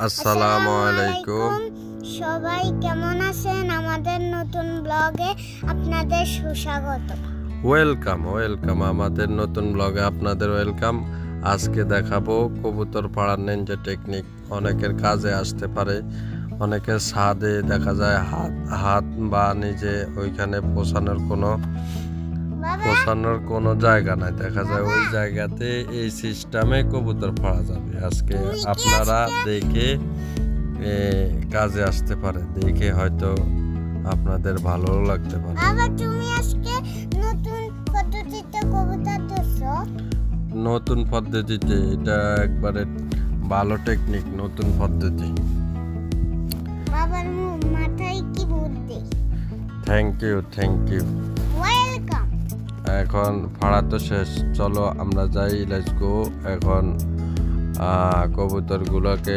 আসসালামু আলাইকুম। সবাই কেমন আছেন? আমাদের নতুন ব্লগে আপনাদের সুস্বাগত। ওয়েলকাম আমাদের নতুন ব্লগে আপনাদের ওয়েলকাম। আজকে দেখাবো কবুতর পাড়ার নিনজা টেকনিক। অনেকের কাজে আসতে পারে, অনেকের ছাদে দেখা যায় হাত বা নিজে ওইখানে পোষানোর কোনো জায়গা নাই, দেখা যায় ওই জায়গাতে এই সিস্টেমে কবুতর পাড়া যাবে। আজকে আপনারা দেখে কাজে আসতে পারে, দেখে হয়তো আপনাদের ভালো লাগতে পারে। আবার তুমি আজকে নতুন পদ্ধতিতে কবুতর ধরছো? নতুন পদ্ধতিতে, এটা একবারে ভালো টেকনিক, নতুন পদ্ধতি। বাবার মাথায় কি বুদ্ধি! Thank you. ওয়েলকাম। এখন ভাড়া তো শেষ, চলো আমরা যাই, লেটস গো। এখন কবুতরগুলোকে